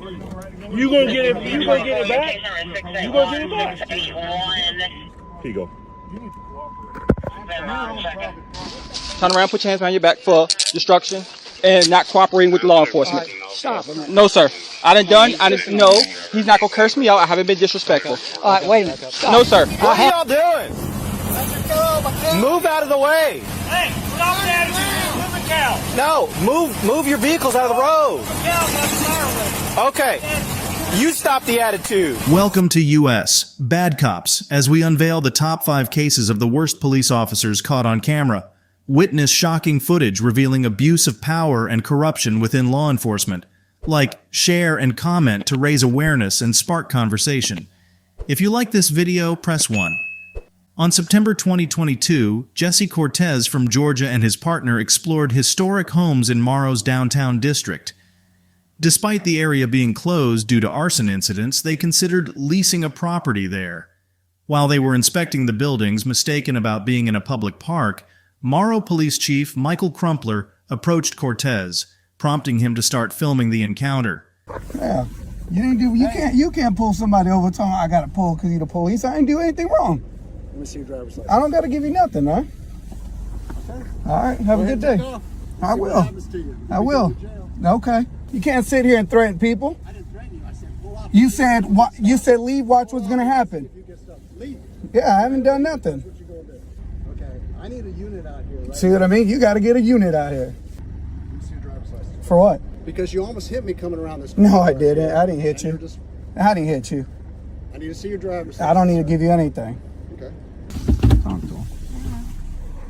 You gonna get it? You gonna get it back? You gonna get it back? Here you go. Turn around, put your hands behind your back for destruction and not cooperating with law enforcement. Stop. No, sir. I didn't no. He's not gonna curse me out. I haven't been disrespectful. All right, wait a minute. Stop. No, sir. What are y'all doing? Move out of the way. Hey, stop that! Move the cow. No, move your vehicles out of the road. Okay. You stop the attitude. Welcome to U.S. Bad Cops, as we unveil the top 5 cases of the worst police officers caught on camera. Witness shocking footage revealing abuse of power and corruption within law enforcement. Like, share and comment to raise awareness and spark conversation. If you like this video, press 1. On September 2022, Jesse Cortez from Georgia and his partner explored historic homes in Morrow's downtown district. Despite the area being closed due to arson incidents, they considered leasing a property there. While they were inspecting the buildings, mistaken about being in a public park, Morrow Police Chief Michael Crumpler approached Cortez, prompting him to start filming the encounter. Yeah, you can't pull somebody over telling I gotta pull because you're the police. I didn't do anything wrong. Let me see your driver's license. I don't gotta give you nothing, huh? Okay. All right, have a good day. I will. I will. Okay. You can't sit here and threaten people. I didn't threaten you. I said pull up. You said leave. Watch what's gonna happen. If you get stuff, leave. Yeah, I haven't done nothing. What you gonna do? Okay. I need a unit out here. Right? See what I mean? You got to get a unit out here. Let me see your driver's license. For what? Because you almost hit me coming around this. No, I didn't. I didn't hit you. I didn't hit you. I need to see your driver's license. I don't need to give you anything. Okay. Talk to him.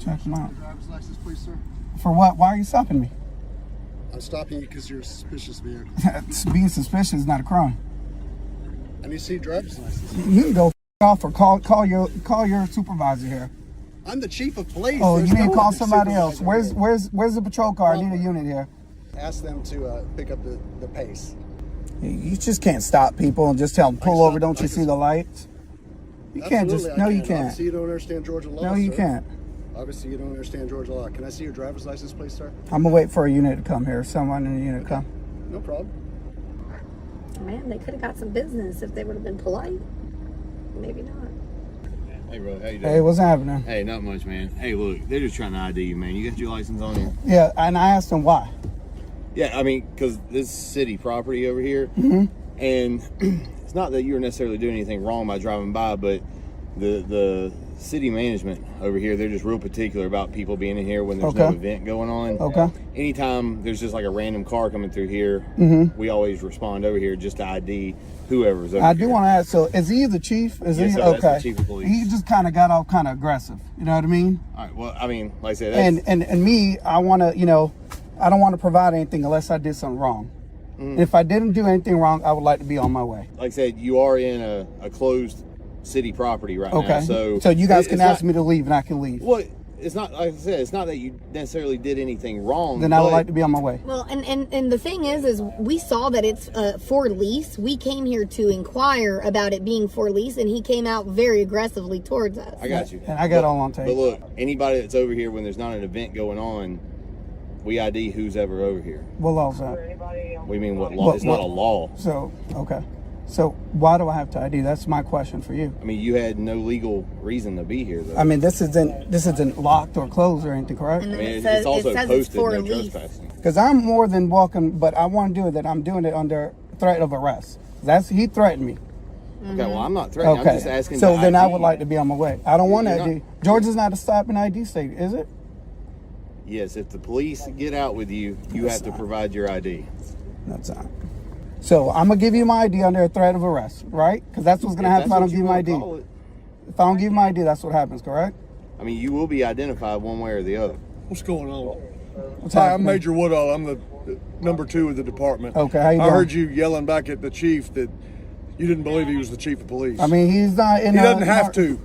Check him out. Your driver's license, please, sir. For what? Why are you stopping me? I'm stopping you because you're a suspicious vehicle. Being suspicious is not a crime. I need to see your driver's license. You can go off or call your supervisor here. I'm the chief of police. Oh, There's you need to no call somebody else. supervisor. Where's the patrol car? I need a unit here. Ask them to pick up the pace. You just can't stop people and just tell them pull over. Don't you see the lights? You can't just. Absolutely, No, I you can. can't. Obviously, you don't understand Georgia law. No, you sir. can't. Obviously, you don't understand Georgia law. Can I see your driver's license, please, sir? I'm gonna wait for a unit to come here. Someone in the unit to come. No problem. Man, they could have got some business if they would have been polite. Maybe not. Hey, bro, how you doing? Hey, what's happening? Hey, not much, man. Hey, look, they're just trying to ID you, man. You got your license on you? Yeah, and I asked him why. Yeah, I mean, because this is city property over here, and it's not that you're necessarily doing anything wrong by driving by, but the city management over here, they're just real particular about people being in here when there's no event going on. Okay. Anytime there's just like a random car coming through here, we always respond over here just to ID whoever's over here. I do want to ask, so is he the chief? Is Yes, he sir, okay? that's the chief of police. He just kind of got off kind of aggressive. You know what I mean? All right, well, I mean, like I said, that's, And me, I want to, I don't want to provide anything unless I did something wrong. If I didn't do anything wrong, I would like to be on my way. like I said, you are in a closed city property right now. Okay. So you guys can it's ask not, me to leave and I can leave. Well, it's not, like I said, it's not that you necessarily did anything wrong. Then I would like to be on my way. Well, and the thing is we saw that it's for lease. We came here to inquire about it being for lease, and he came out very aggressively towards us. I got you. And I got all on tape. But look, anybody that's over here when there's not an event going on, we ID who's ever over here. What law is that? We mean what law? It's not a law. So, okay. So why do I have to ID? That's my question for you. I mean, you had no legal reason to be here, though. I mean, this isn't locked or closed or anything, correct? And I then mean, it says, it's also posted for no lease. trespassing. Because I'm more than welcome, but I want to do it that I'm doing it under threat of arrest. He threatened me. Okay, well, I'm not threatening. Okay. I'm just asking. So to then I ID would you. like to be on my way. I don't want to You're ID. Georgia's not a stop and ID state, is it? Yes, if the police get out with you, you have to provide your ID. That's not. So I'm gonna give you my ID under a threat of arrest, right? Because that's what's gonna happen if I don't give you my ID. If I don't give you my ID, that's what happens, correct? I mean, you will be identified one way or the other. What's going on? What's Hi, I'm happening? Major Woodall. I'm the number 2 of the department. Okay, how you I doing? heard you yelling back at the chief that you didn't believe he was the chief of police. I mean, he's not in. He doesn't have to.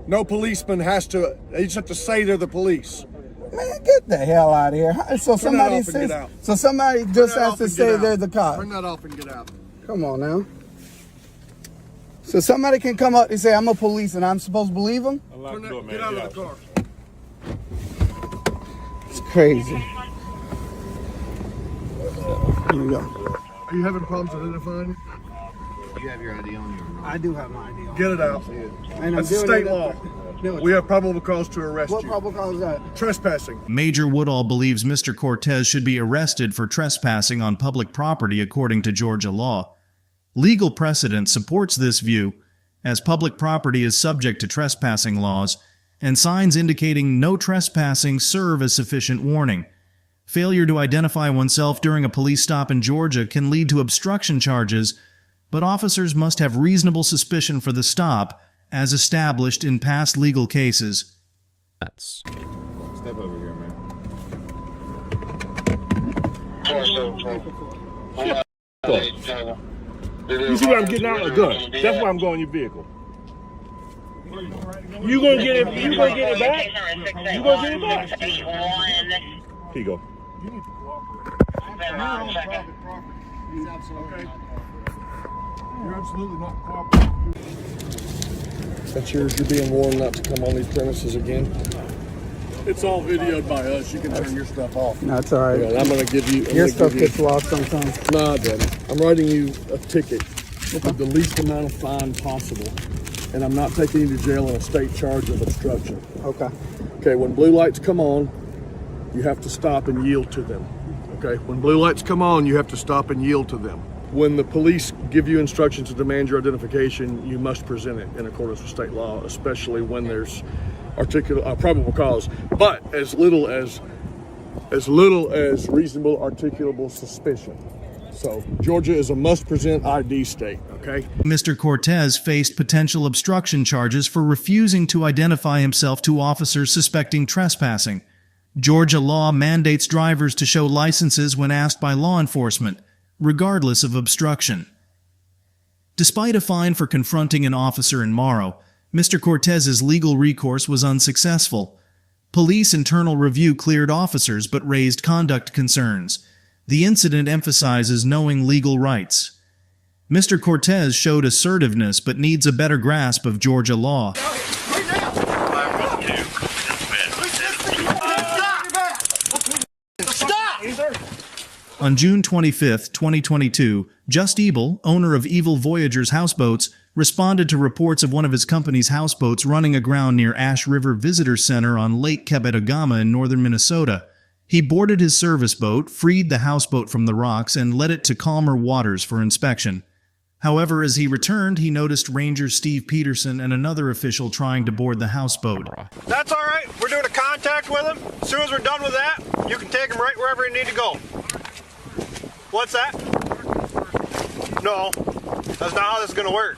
No policeman has to. They just have to say they're the police. Man, get the hell out of here! So somebody says. So somebody just has to say they're the cop. Turn that off and get out. Come on now. So somebody can come up and say I'm a police, and I'm supposed to believe them? Get out of the car. It's crazy. Here you go. Are you having problems identifying? You have your ID on you. I do have my ID on. Get it out. And That's doing state it- law. Do it. We have probable cause to arrest What you. probable cause is that? Trespassing. Major Woodall believes Mr. Cortez should be arrested for trespassing on public property according to Georgia law. Legal precedent supports this view, as public property is subject to trespassing laws, and signs indicating no trespassing serve as sufficient warning. Failure to identify oneself during a police stop in Georgia can lead to obstruction charges, but officers must have reasonable suspicion for the stop, as established in past legal cases. Step over here, man. You see what I'm getting out of the gun? That's why I'm going your vehicle. You gonna get it? You gonna get it back? You gonna get it back? Here you go. You need to cooperate. He's absolutely not. You're absolutely not cooperating. That's yours. You're being warned not to come on these premises again. It's all videoed by us. You can turn your stuff off. No, it's all right. Yeah, and I'm going to give you... Your stuff gets lost sometimes. No, it doesn't. I'm writing you a ticket with the least amount of fine possible. And I'm not taking you to jail on a state charge of obstruction. Okay. Okay, when blue lights come on, you have to stop and yield to them. Okay, when blue lights come on, you have to stop and yield to them. When the police give you instructions to demand your identification, you must present it in accordance with state law, especially when there's probable cause, but as little as reasonable articulable suspicion. So Georgia is a must-present ID state, okay? Mr. Cortez faced potential obstruction charges for refusing to identify himself to officers suspecting trespassing. Georgia law mandates drivers to show licenses when asked by law enforcement, regardless of obstruction. Despite a fine for confronting an officer in Morrow, Mr. Cortez's legal recourse was unsuccessful. Police internal review cleared officers but raised conduct concerns. The incident emphasizes knowing legal rights. Mr. Cortez showed assertiveness but needs a better grasp of Georgia law. On June 25, 2022, Just Evil, owner of Evil Voyagers Houseboats, responded to reports of one of his company's houseboats running aground near Ash River Visitor Center on Lake Kebetogama in northern Minnesota. He boarded his service boat, freed the houseboat from the rocks, and led it to calmer waters for inspection. However, as he returned, he noticed Ranger Steve Peterson and another official trying to board the houseboat. That's all right. We're doing a contact with him. As soon as we're done with that, you can take him right wherever you need to go. What's that? No, that's not how this is going to work.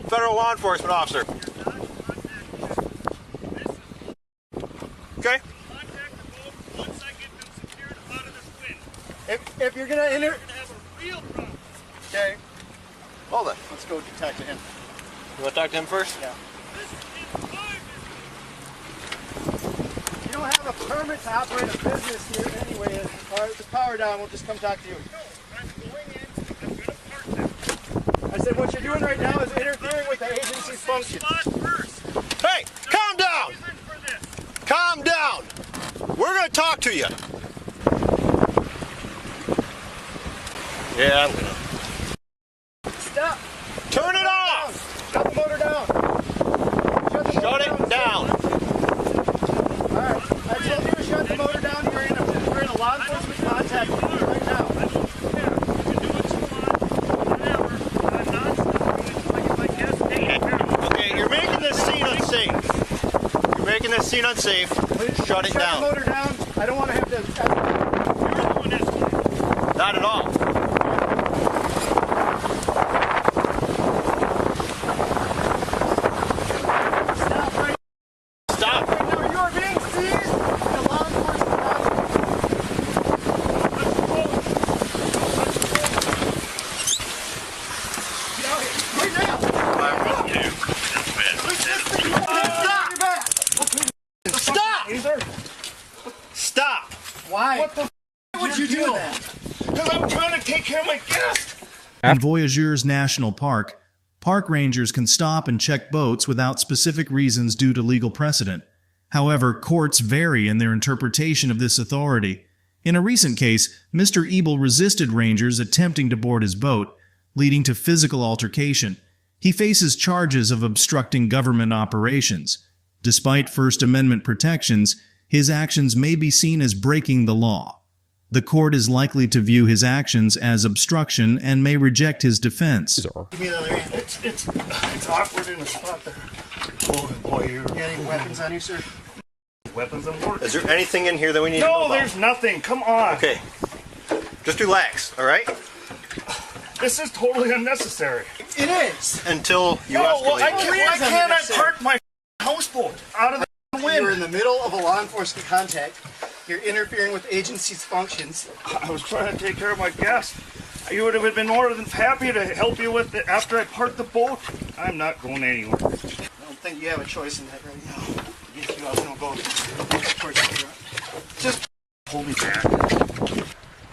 Federal law enforcement officer. Okay. If you're going to enter... Okay. Hold on. Let's go talk to him. You want to talk to him first? Yeah. You don't have a permit to operate a business here anyway. All right, the power down. We'll just come talk to you. I said what you're doing right now is interfering with the agency's functions. Hey, calm down. Calm down. We're going to talk to you. Yeah, I'm going to. Stop. Turn it off. Shut the motor down. Shut it down. All right. I told you to shut the motor down. We're in a law enforcement contact right now. Okay, you're making this scene unsafe. You're making this scene unsafe. Shut it down. Shut the motor down. I don't want to have to... Not at all. Stop! Why? What the would you do that? Because I'm trying to take care of my guest! In Voyageurs National Park, park rangers can stop and check boats without specific reasons due to legal precedent. However, courts vary in their interpretation of this authority. In a recent case, Mr. Ebel resisted rangers attempting to board his boat, leading to physical altercation. He faces charges of obstructing government operations. Despite First Amendment protections, his actions may be seen as breaking the law. The court is likely to view his actions as obstruction and may reject his defense. Give me the other hand. It's awkward in the spot there. Oh boy, you got any weapons on you, sir? Weapons on board. Is there anything in here that we need to know No, about? there's nothing. Come on. Okay. Just relax, all right? This is totally unnecessary. It is. Until you No, escalate. well, why can't I park my houseboat out of the wind? You're in the middle of a law enforcement contact. You're interfering with agency's functions. I was trying to take care of my guest. You would have been more than happy to help you with it after I parked the boat. I'm not going anywhere. I don't think you have a choice in that right now. Get you out and go. Just pull me back.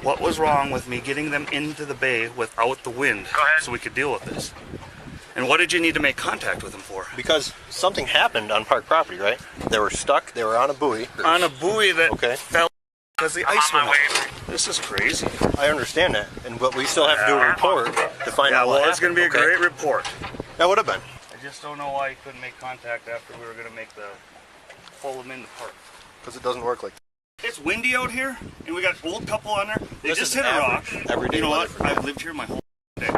What was wrong with me getting them into the bay without the wind so we could deal with this? And what did you need to make contact with them for? Because something happened on park property, right? They were stuck. They were on a buoy. On a buoy that Okay. fell because the ice went out. This is crazy. I understand that, but we still have to do a report to find Yeah, out what well, happened. it's going to be a okay? great report. That would have been. I just don't know why you couldn't make contact after we were going to pull them in the park. Because it doesn't work like that. It's windy out here, and we got an old couple on there. They This just is hit a rock. average, everyday You know weather what? for them. I've lived here my whole day.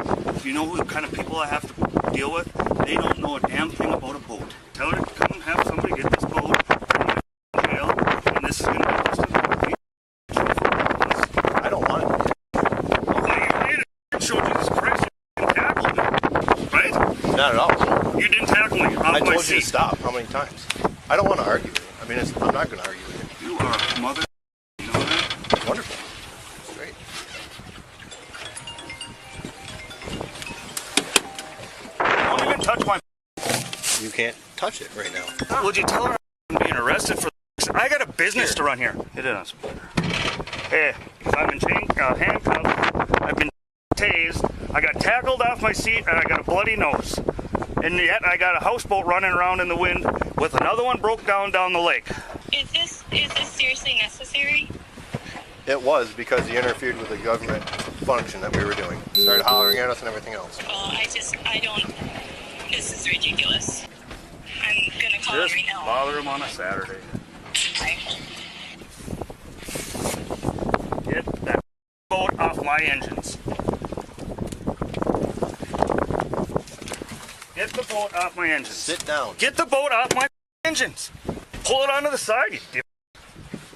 You know who kind of people I have to deal with? They don't know a damn thing about a boat. Tell her to come and have somebody get this boat from the jail, and this is going to be just I don't want it. well, you did it. Show Jesus Christ, you didn't tackle me, right? Not at all. You didn't tackle me off I my told you seat. to stop. How many times? I don't want to argue with you. I mean, I'm not going to argue with you. You are a mother. You know that? Wonderful. It's great. Don't even touch my. You can't touch it right now. Would you tell her I'm being arrested for? I got a business to run here. Hit it on speaker. Hey, I've been handcuffed. I've been tased. I got tackled off my seat, and I got a bloody nose. And yet I got a houseboat running around in the wind with another one broke down the lake. Is this seriously necessary? It was because you interfered with the government function that we were doing. Started hollering at us and everything else. Well, I don't. This is ridiculous. I'm gonna call him Just right now. bother him on a Saturday. Get that boat off my engines. Get the boat off my engines. Sit down. Get the boat off my engines. Pull it onto the side, you dip.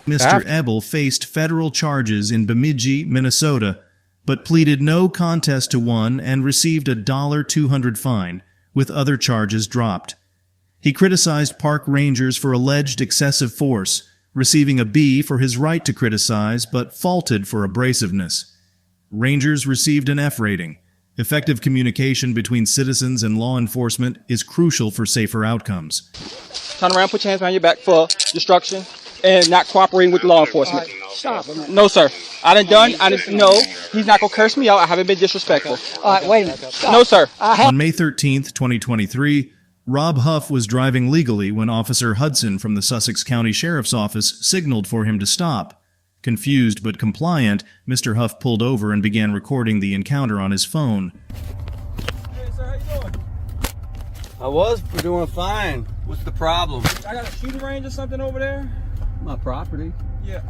Mr. Ebel faced federal charges in Bemidji, Minnesota, but pleaded no contest to one and received a $200 fine, with other charges dropped. He criticized park rangers for alleged excessive force, receiving a B for his right to criticize, but faulted for abrasiveness. Rangers received an F rating. Effective communication between citizens and law enforcement is crucial for safer outcomes. Turn around, put your hands behind your back for destruction and not cooperating with law enforcement. Stop. No, sir. No, he's not going to curse me out. I haven't been disrespectful. All right, wait a minute. Stop. No, sir. On May 13th, 2023, Rob Huff was driving legally when Officer Hudson from the Sussex County Sheriff's Office signaled for him to stop. Confused but compliant, Mr. Huff pulled over and began recording the encounter on his phone. Hey, sir, how you doing? We're doing fine. What's the problem? I got a shooting range or something over there. My property. Yeah.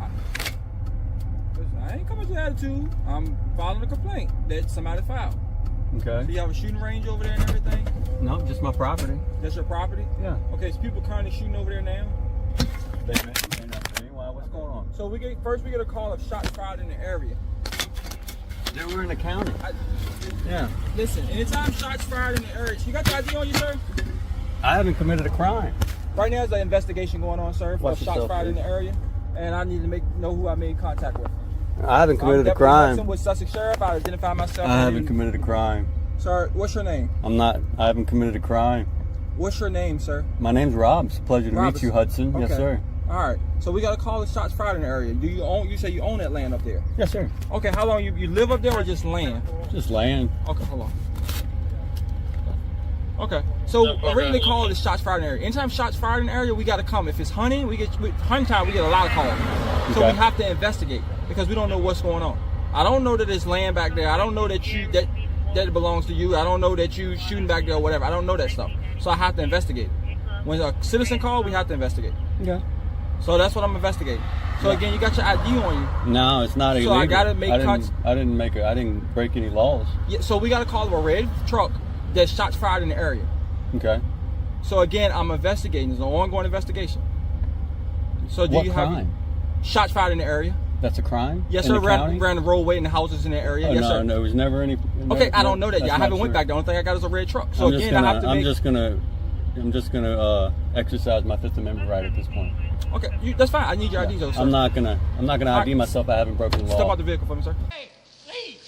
Listen, I ain't coming to attitude. I'm filing a complaint that somebody filed. Okay. So you have a shooting range over there and everything? No, just my property. That's your property? Yeah. Okay, so people currently shooting over there now? Why? What's going on? So we get a call of shots fired in the area. Yeah, we're in the county. Yeah. Listen, anytime shots fired in the area, you got the ID on you, sir? I haven't committed a crime. Right now, there's an investigation going on, sir, for Watch shots yourself, fired in please. the area, and I need to know who I made contact with. I haven't committed a I'm crime. with Sussex Sheriff. I identify myself. I haven't committed a crime. Sir, what's your name? I haven't committed a crime. What's your name, sir? My name's Rob. It's a pleasure to meet you, Hudson. Okay. Yes, sir. All right. So we got a call of shots fired in the area. Do you own? You say you own that land up there? Yes, sir. Okay. How long you live up there or just land? Just land. Okay. Hold on. Okay. So originally called is shots fired in the area. Anytime shots fired in the area, we got to come. If it's hunting, hunting time, we get a lot of calls. So we have to investigate because we don't know what's going on. I don't know that there's land back there. I don't know that that belongs to you. I don't know that you shooting back there or whatever. I don't know that stuff. So I have to investigate. When a citizen call, we have to investigate. Yeah. So that's what I'm investigating. So again, you got your ID on you. No, it's not illegal. So I gotta make cuts. I didn't break any laws. Yeah. So we gotta call a red truck that shots fired in the area. Okay. So again, I'm investigating. There's an ongoing investigation. So do what you crime? have shots fired in the area? That's a crime? Yes, in sir. The Ran the roadway and the houses in the area. Oh, yes, no, sir. No, there was never any. Okay, I don't know that yet. I haven't went back. The only thing I got is a red truck. So again, I have to make. I'm just gonna exercise my Fifth Amendment right at this point. Okay, that's fine. I need your ID though, sir. I'm not gonna ID myself. I haven't broken the law. Step out the vehicle for me, sir. Hey, leave.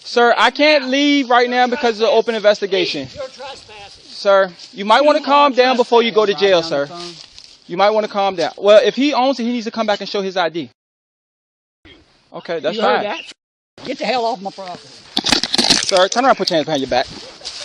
Sir, I can't leave right now because of the open investigation. You're trespassing. Sir, you might want to calm down before you go to jail, sir. You might want to calm down. Well, if he owns it, he needs to come back and show his ID. Okay, that's fine. That? Get the hell off my property. Sir, turn around, put your hands behind your back.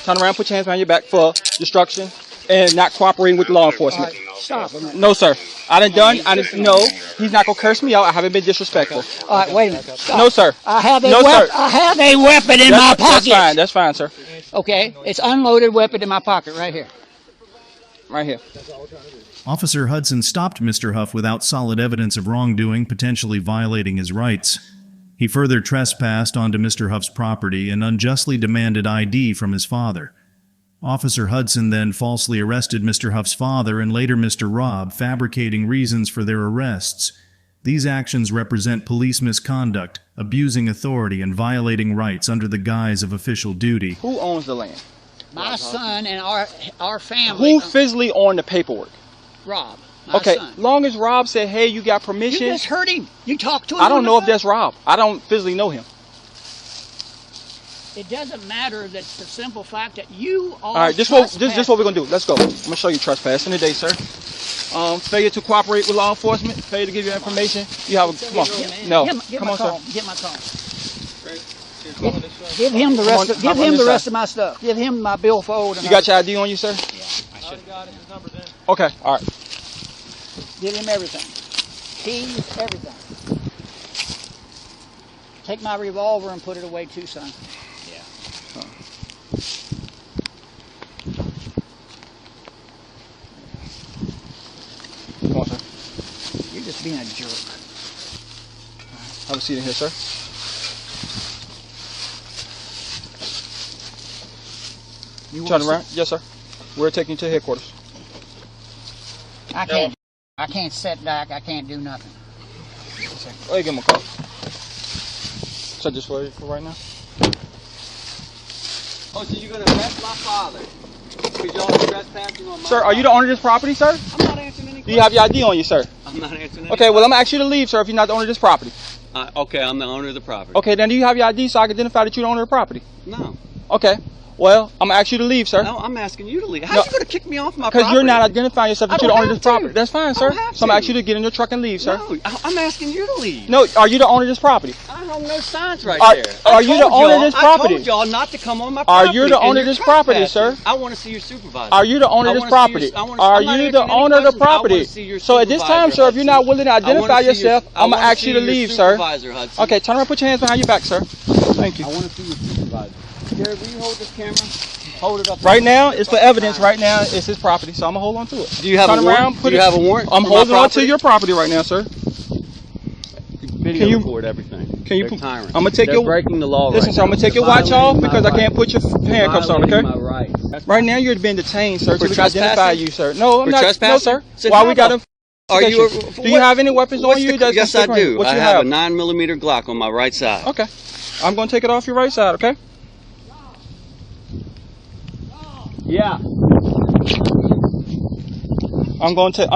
Turn around, put your hands behind your back for destruction and not cooperating with law enforcement. Right, stop. No, sir. No, he's not going to curse me out. I haven't been disrespectful. All right, wait a minute. Stop. No, sir. I have a weapon in my pocket. That's fine, sir. Okay, it's unloaded weapon in my pocket right here. Right here. Officer Hudson stopped Mr. Huff without solid evidence of wrongdoing, potentially violating his rights. He further trespassed onto Mr. Huff's property and unjustly demanded ID from his father. Officer Hudson then falsely arrested Mr. Huff's father and later Mr. Robb, fabricating reasons for their arrests. These actions represent police misconduct, abusing authority and violating rights under the guise of official duty. Who owns the land? My son and our family. Who physically on the paperwork? Rob. Okay, long as Rob said, hey, you got permission. You just heard him. You talked to him. I don't know if that's Rob. I don't physically know him. It doesn't matter that the simple fact that you are. All right, this what we're going to do. Let's go. I'm going to show you trespassing today, sir. Failure to cooperate with law enforcement, failure to give you information. You have a, come on. No, come on, sir. Get my car. Give him the rest. Give him the rest of my stuff. Give him my billfold. You got your ID on you, sir? Yeah, I should. Got his numbers in. Okay, all right. Give him everything. Keys, everything. Take my revolver and put it away too, son. Yeah. Come on, sir. You're just being a jerk. Have a seat in here, sir. You turn around. Yes, sir. We're taking you to headquarters. I can't sit back. I can't do nothing. Oh, you give him a call. So just for right now? Oh, so you're going to arrest my father? Because y'all trespassing on my Sir, are you the owner of this property, sir? I'm not answering any questions. Do you have your ID on you, sir? I'm not answering any Okay, well, I'm going to ask you to leave, sir, if you're not the owner of this property. Okay, I'm the owner of the property. Okay, then do you have your ID so I can identify that you're the owner of the property? No. Okay. Well, I'm going to ask you to leave, sir. No, I'm asking you to leave. How are you going to kick me off my property? Because you're not identifying yourself that you're the owner of this property. That's fine, sir. So I'm going to ask you to get in your truck and leave, sir. No, I'm asking you to leave. No, are you the owner of this property? I have no signs right there. Are you the owner of this property? I told y'all not to come on my property. Are you the owner of this property, sir? I want to see your supervisor. Are you the owner of this property? Are you the owner of the property? So at this time, sir, if you're not willing to identify yourself, I'm going to ask you to leave, sir. Okay, turn around, put your hands behind your back, sir. Thank you. I want to see your supervisor. Gary, will you hold this camera? Hold it up. Right now, it's for evidence. Right now, it's his property, so I'm gonna hold on to it. Do you have a warrant? Do you have a warrant? I'm holding on to your property right now, sir. Video record everything. Can you? I'm gonna take your breaking the law. Listen, sir, I'm gonna take your watch off because I can't put your handcuffs on. Okay. My right. Right now, you're being detained, sir. To identify you, sir. No, I'm not. No, sir. So why we got him? Are you? Do you have any weapons on you? Yes, I do. What I you have a 9mm Glock on my right side. Okay. I'm gonna take it off your right side. Okay. Yeah. I'm going to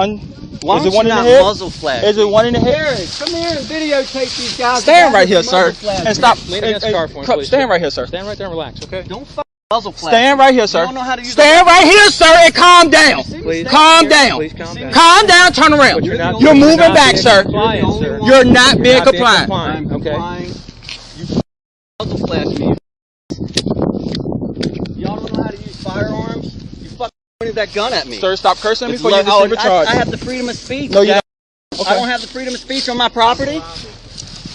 Why is it one in the head? Muzzle flash. Is it one in the head? Gary, come here and videotape these guys. Stand right here, sir. And stop. Stand right here, sir. Stand right there and relax, okay? Don't muzzle flash. Stand right here, sir. You don't know how to use Stand right here, sir, and calm down. Please. Calm down. Please calm down. Calm down, turn around. You're moving back, sir. You're not being compliant. I'm complying. You muzzle flash me. Y'all don't know how to use firearms. You fucking pointed that gun at me. Sir, stop cursing before you receive a charge. I have the freedom of speech. No, you don't. Okay. I don't have the freedom of speech on my property.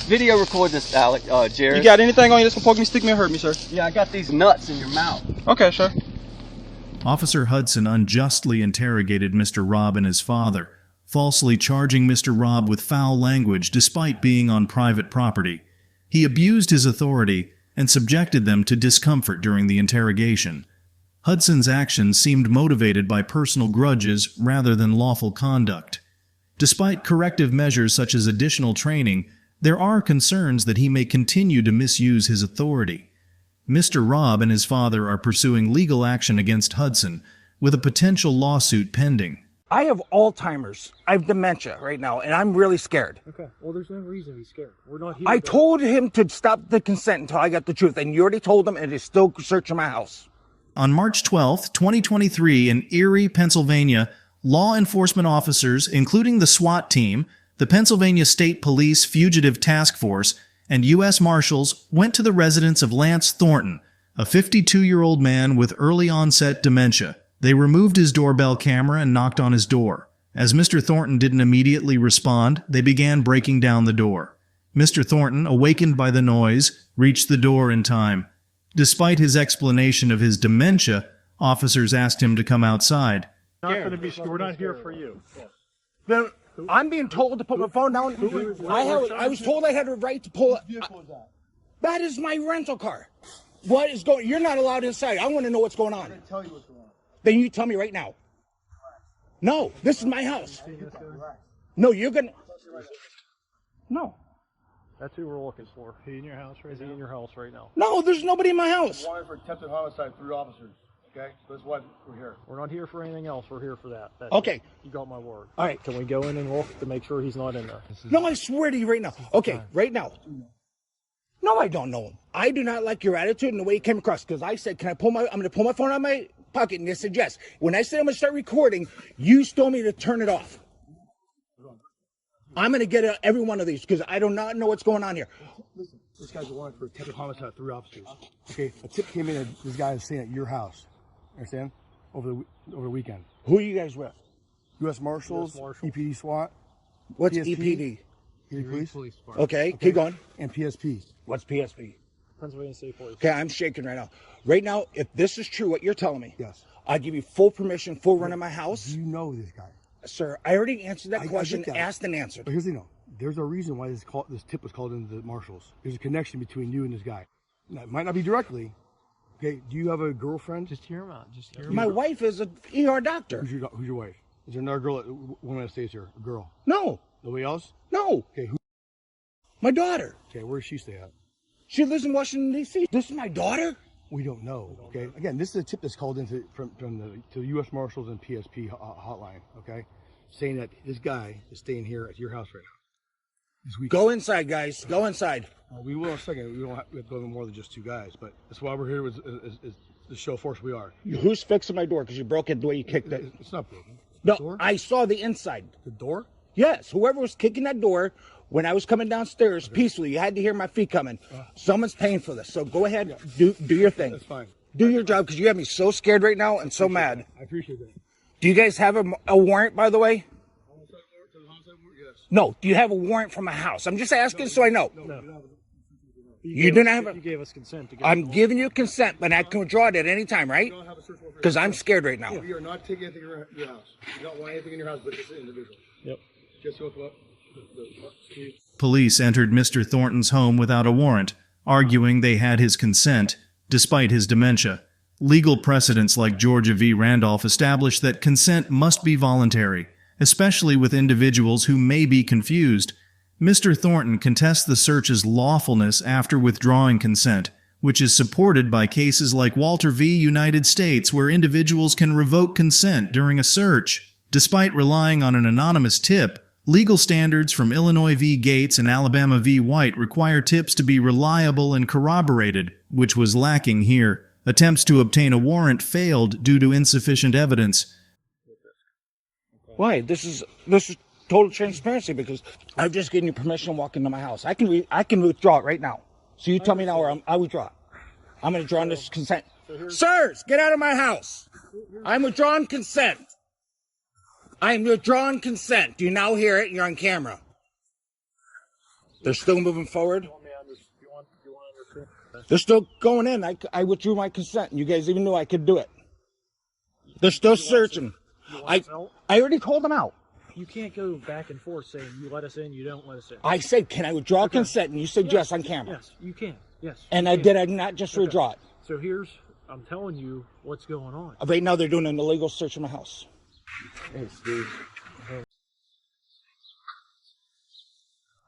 Video record this, Jared. You got anything on you that's gonna poke me, stick me, or hurt me, sir? Yeah, I got these nuts in your mouth. Okay, sure. Officer Hudson unjustly interrogated Mr. Robb and his father, falsely charging Mr. Robb with foul language despite being on private property. He abused his authority and subjected them to discomfort during the interrogation. Hudson's actions seemed motivated by personal grudges rather than lawful conduct. Despite corrective measures such as additional training, there are concerns that he may continue to misuse his authority. Mr. Robb and his father are pursuing legal action against Hudson, with a potential lawsuit pending. I have Alzheimer's. I have dementia right now, and I'm really scared. Okay, well, there's no reason to be scared. We're not here. I told him to stop the consent until I got the truth, and you already told him, and he's still searching my house. On March 12, 2023, in Erie, Pennsylvania, law enforcement officers, including the SWAT team, the Pennsylvania State Police Fugitive Task Force, and U.S. Marshals went to the residence of Lance Thornton, a 52-year-old man with early-onset dementia. They removed his doorbell camera and knocked on his door. As Mr. Thornton didn't immediately respond, they began breaking down the door. Mr. Thornton, awakened by the noise, reached the door in time. Despite his explanation of his dementia, officers asked him to come outside. We're not here for you. Then I'm being told to put my phone down. I was told I had a right to pull it. That is my rental car. What is going? You're not allowed inside. I want to know what's going on. Then you tell me right now. No, this is my house. No, you're gonna. No. That's who we're looking for. He in your house right now? He in your house right now. No, there's nobody in my house. Wanted for attempted homicide through officers. Okay, so that's why we're here. We're not here for anything else. We're here for that. That's okay. It. You got my word. All right. Can we go in and look to make sure he's not in there? No, I swear to you right now. Okay, right now. No, I don't know him. I do not like your attitude and the way you came across. Because I said, I'm going to pull my phone out of my pocket, and you said yes. When I said I'm going to start recording, you told me to turn it off. I'm going to get every one of these because I do not know what's going on here. Listen, this guy's wanted for attempted homicide through officers. Okay, a tip came in and this guy is staying at your house. Understand? Over the weekend. Who are you guys with? U.S. Marshals, EPD SWAT. What's PSP, EPD? Erie Police. Okay, keep going. And PSP. What's PSP? Pennsylvania State Police. Okay, I'm shaking right now. Right now, if this is true, what you're telling me, yes, I give you full permission, full run of my house. Do you know this guy? Sir, I already answered that question, asked and answered. But here's the thing, there's a reason why this tip was called into the marshals. There's a connection between you and this guy. Now, it might not be directly. Okay, do you have a girlfriend? Just hear him out. My wife is an ER doctor. Who's your wife? Is there another woman that stays here? A girl? No. Nobody else? No. Okay, who? My daughter. Okay, where does she stay at? She lives in Washington, D.C. This is my daughter? We don't know, okay? Again, this is a tip that's called into to the U.S. Marshals and PSP hotline, okay? Saying that this guy is staying here at your house right now. Go inside, guys. Go inside. We will in a second. We have to go more than just two guys, but that's why we're here is to show force we are. Who's fixing my door? Because you broke it the way you kicked it. It's not broken. No, I saw the inside. The door? Yes. Whoever was kicking that door when I was coming downstairs peacefully, you had to hear my feet coming. Someone's paying for this. So go ahead, do your thing. That's fine. Do your job because you have me so scared right now and so mad. I appreciate that. Do you guys have a warrant, by the way? Yes. No. Do you have a warrant from a house? I'm just asking so I know. No. You do not have a... You gave us consent to go. I'm giving you consent, but I can withdraw it at any time, right? Because I'm scared right now. We are not taking anything in your house. You don't want anything in your house but just an individual. Yep. Just go up. Police entered Mr. Thornton's home without a warrant, arguing they had his consent, despite his dementia. Legal precedents like Georgia v. Randolph establish that consent must be voluntary, especially with individuals who may be confused. Mr. Thornton contests the search's lawfulness after withdrawing consent, which is supported by cases like Walter v. United States, where individuals can revoke consent during a search. Despite relying on an anonymous tip, legal standards from Illinois v. Gates and Alabama v. White require tips to be reliable and corroborated, which was lacking here. Attempts to obtain a warrant failed due to insufficient evidence. Why? This is total transparency because I've just given you permission to walk into my house. I can withdraw it right now. So you tell me now or I withdraw it. I'm going to draw on this consent. Sirs, get out of my house. I'm withdrawing consent. I am withdrawing consent. Do you now hear it? You're on camera. They're still moving forward. They're still going in. I withdrew my consent. You guys even knew I could do it. They're still searching. I already told them out. You can't go back and forth saying you let us in, you don't let us in. I said, can I withdraw consent? And you said yes on camera. Yes, you can. Yes. And I not just withdraw it. So I'm telling you what's going on. Right now they're doing an illegal search of my house. Hey, Steve.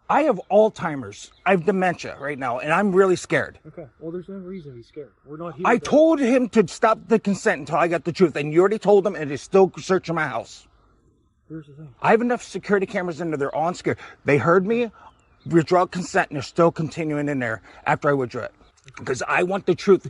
I have Alzheimer's. I have dementia right now, and I'm really scared. Okay. Well, there's no reason to be scared. We're not here. I told him to stop the consent until I got the truth, and you already told him, and he's still searching my house. Here's the thing. I have enough security cameras in there. They're all scared. They heard me withdraw consent, and they're still continuing in there after I withdrew it. Because I want the truth.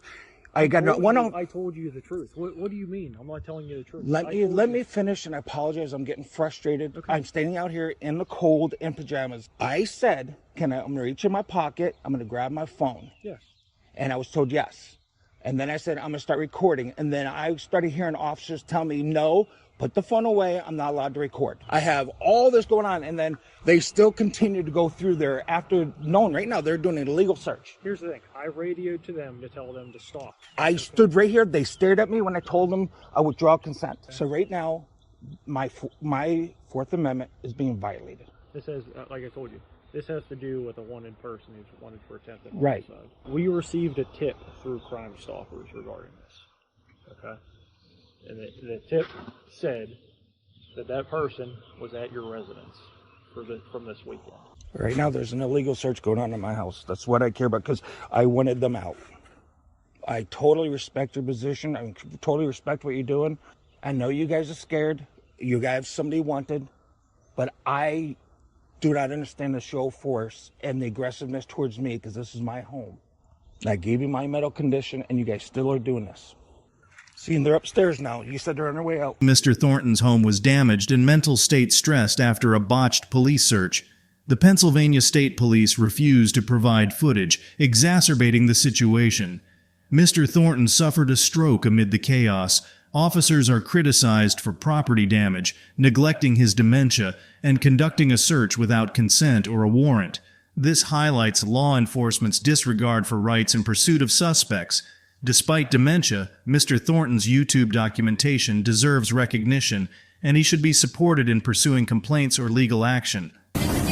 I told you the truth. What do you mean? I'm not telling you the truth. Let me finish, and I apologize. I'm getting frustrated. Okay. I'm standing out here in the cold in pajamas. I said, I'm going to reach in my pocket. I'm going to grab my phone. Yes. And I was told yes. And then I said, I'm going to start recording. And then I started hearing officers tell me, no, put the phone away. I'm not allowed to record. I have all this going on. And then they still continue to go through there after knowing right now they're doing an illegal search. Here's the thing. I radioed to them to tell them to stop. I stood right here. They stared at me when I told them I withdraw consent. Okay. So right now, my Fourth Amendment is being violated. This has, like I told you, this has to do with a wanted person who's wanted for attempted homicide. Right. We received a tip through Crime Stoppers regarding this. Okay. And the tip said that person was at your residence from this weekend. Right now, there's an illegal search going on in my house. That's what I care about because I wanted them out. I totally respect your position. I totally respect what you're doing. I know you guys are scared. You guys have somebody wanted. But I do not understand the show of force and the aggressiveness towards me because this is my home. I gave you my medical condition, and you guys still are doing this. See, and they're upstairs now. You said they're on their way out. Mr. Thornton's home was damaged and mental state stressed after a botched police search. The Pennsylvania State Police refused to provide footage, exacerbating the situation. Mr. Thornton suffered a stroke amid the chaos. Officers are criticized for property damage, neglecting his dementia, and conducting a search without consent or a warrant. This highlights law enforcement's disregard for rights in pursuit of suspects. Despite dementia, Mr. Thornton's YouTube documentation deserves recognition, and he should be supported in pursuing complaints or legal action.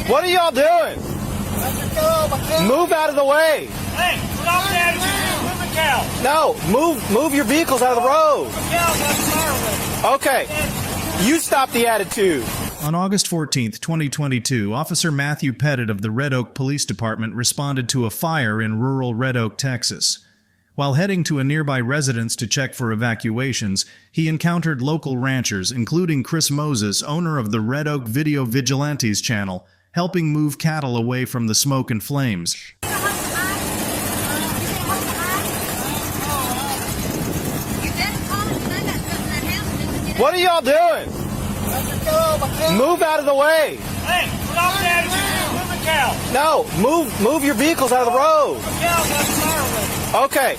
What are y'all doing? Move out of the way. Hey, stop that. Move the cow. No, move your vehicles out of the road. Okay, you stop the attitude. On August 14th, 2022, Officer Matthew Pettit of the Red Oak Police Department responded to a fire in rural Red Oak, Texas. While heading to a nearby residence to check for evacuations, he encountered local ranchers, including Chris Moses, owner of the Red Oak Video Vigilantes channel, helping move cattle away from the smoke and flames. What are y'all doing? Move out of the way. Hey, stop that. Move the cow. No, move your vehicles out of the road. Okay,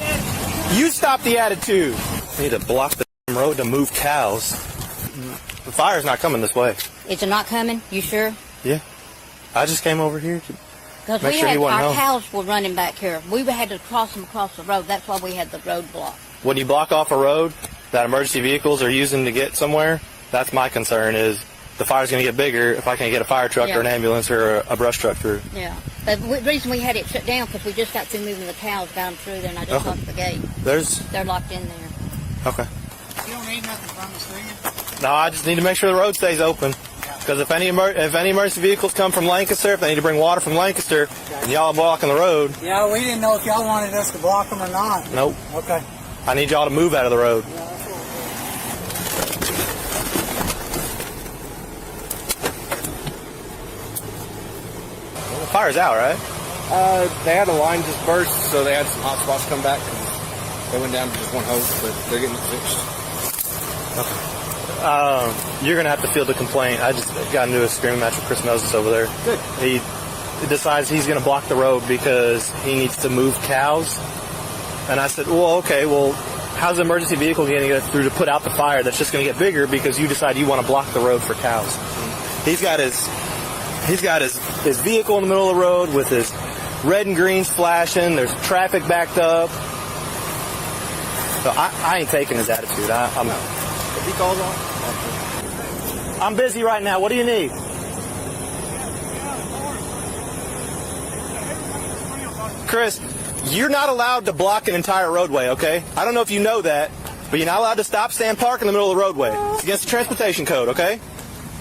you stop the attitude. I need to block the road to move cows. The fire's not coming this way. Is it not coming? You sure? Yeah. I just came over here to make sure he wasn't our home. cows were running back here. We had to cross them across the road. That's why we had the road blocked. When you block off a road that emergency vehicles are using to get somewhere, that's my concern is the fire's going to get bigger if I can't get a fire truck or an ambulance or a brush truck through. Yeah. But the reason we had it shut down because we just got through moving the cows down through there and I just locked the gate. They're locked in there. Okay. You don't need nothing from us, do you? No, I just need to make sure the road stays open. Because if any emergency vehicles come from Lancaster, if they need to bring water from Lancaster, and y'all are blocking the road. Yeah, we didn't know if y'all wanted us to block them or not. Nope. Okay. I need y'all to move out of the road. Well, the fire's out, right? They had a line just burst, so they had some hot spots come back. They went down to just one hose, but they're getting it fixed. Okay. You're going to have to field a complaint. I just got into a screaming match with Chris Moses over there. Good. He decides he's going to block the road because he needs to move cows. And I said, well, okay, well, how's the emergency vehicle going to get through to put out the fire that's just going to get bigger because you decide you want to block the road for cows? He's got his vehicle in the middle of the road with his red and greens flashing. There's traffic backed up. So I ain't taking his attitude. If he calls on, I'm busy right now. What do you need? Chris, you're not allowed to block an entire roadway, okay? I don't know if you know that, but you're not allowed to stop, stand, park in the middle of the roadway. It's against the transportation code, okay?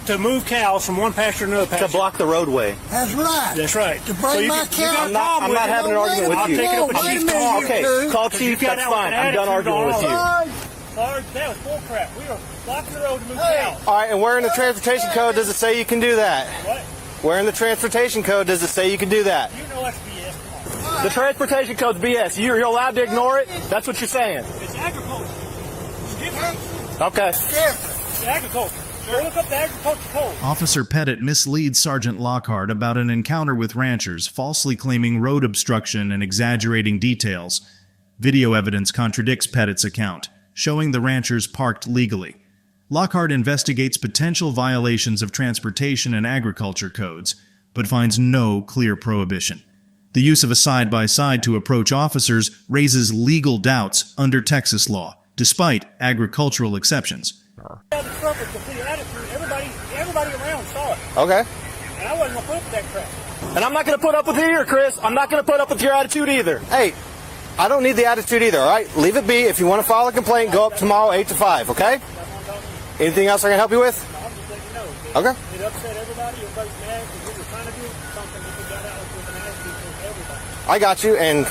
To move cows from one pasture to another pasture. To block the roadway. That's right. That's right. To bring my cow. I'm not having an argument with you. I'll take it up with Chief. Okay, call Chief, that's fine. I'm done arguing with you. Sarge, that was bull crap. We were blocking the road to move cows. All right, and where in the transportation code does it say you can do that? What? Where in the transportation code does it say you can do that? You know that's BS. The transportation code's BS. You're allowed to ignore it? That's what you're saying? It's agriculture. It's different. Okay. It's agriculture. Go look up the agriculture code. Officer Pettit misleads Sergeant Lockhart about an encounter with ranchers, falsely claiming road obstruction and exaggerating details. Video evidence contradicts Pettit's account, showing the ranchers parked legally. Lockhart investigates potential violations of transportation and agriculture codes, but finds no clear prohibition. The use of a side-by-side to approach officers raises legal doubts under Texas law, despite agricultural exceptions. Everybody around saw it. Okay. And I wasn't going to put up with that crap. And I'm not going to put up with you either, Chris. I'm not going to put up with your attitude either. Hey, I don't need the attitude either, all right? Leave it be. If you want to file a complaint, go up tomorrow 8 to 5, okay? Anything else I can help you with? I'm just letting you know. Okay. It upset everybody. Everybody's mad because we were trying to do something that we got out with an attitude for everybody. I got you, and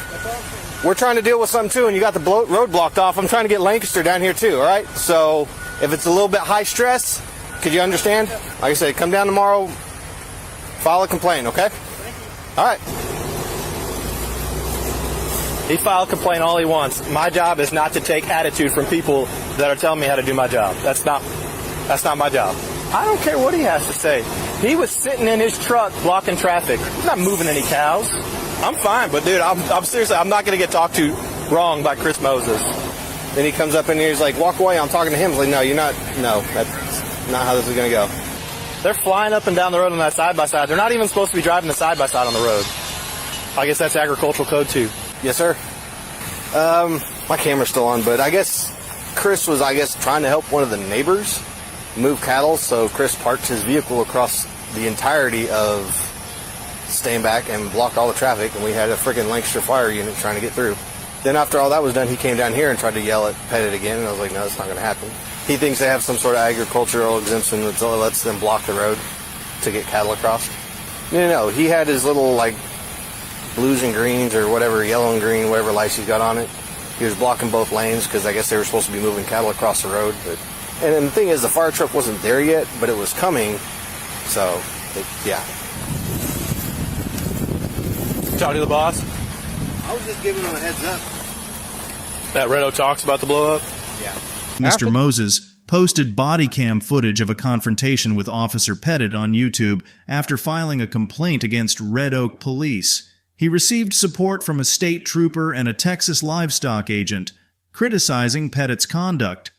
we're trying to deal with something too, and you got the road blocked off. I'm trying to get Lancaster down here too, all right? So if it's a little bit high stress, could you understand? Like I said, come down tomorrow, file a complaint, okay? All right. He filed a complaint all he wants. My job is not to take attitude from people that are telling me how to do my job. That's not my job. I don't care what he has to say. He was sitting in his truck blocking traffic. He's not moving any cows. I'm fine, but dude, I'm seriously, I'm not going to get talked to wrong by Chris Moses. Then he comes up in here, he's like, walk away. I'm talking to him. He's like, no, you're not. No, that's not how this is going to go. They're flying up and down the road on that side-by-side. They're not even supposed to be driving the side-by-side on the road. I guess that's agricultural code too. Yes, sir. My camera's still on, but I guess Chris was, trying to help one of the neighbors move cattle, so Chris parked his vehicle across the entirety of staying back and blocked all the traffic, and we had a freaking Lancaster fire unit trying to get through. Then after all that was done, he came down here and tried to yell at Pettit again, and I was like, no, that's not going to happen. He thinks they have some sort of agricultural exemption that lets them block the road to get cattle across. No, he had his little, blues and greens or whatever, yellow and green, whatever lights he's got on it. He was blocking both lanes because I guess they were supposed to be moving cattle across the road. And the thing is, the fire truck wasn't there yet, but it was coming. So, yeah. Talk to the boss? I was just giving him a heads up. That Redo talks about the blow up? Yeah. Mr. Moses posted body cam footage of a confrontation with Officer Pettit on YouTube after filing a complaint against Red Oak Police. He received support from a state trooper and a Texas livestock agent, criticizing Pettit's conduct.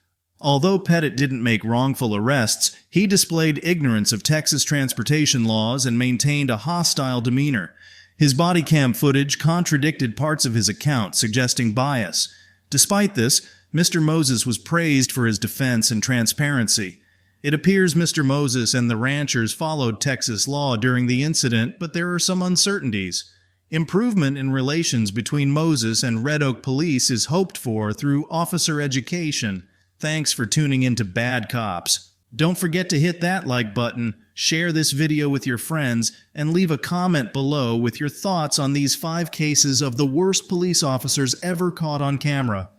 Although Pettit didn't make wrongful arrests, he displayed ignorance of Texas transportation laws and maintained a hostile demeanor. His body cam footage contradicted parts of his account, suggesting bias. Despite this, Mr. Moses was praised for his defense and transparency. It appears Mr. Moses and the ranchers followed Texas law during the incident, but there are some uncertainties. Improvement in relations between Moses and Red Oak Police is hoped for through officer education. Thanks for tuning into Bad Cops. Don't forget to hit that like button, share this video with your friends, and leave a comment below with your thoughts on these 5 cases of the worst police officers ever caught on camera.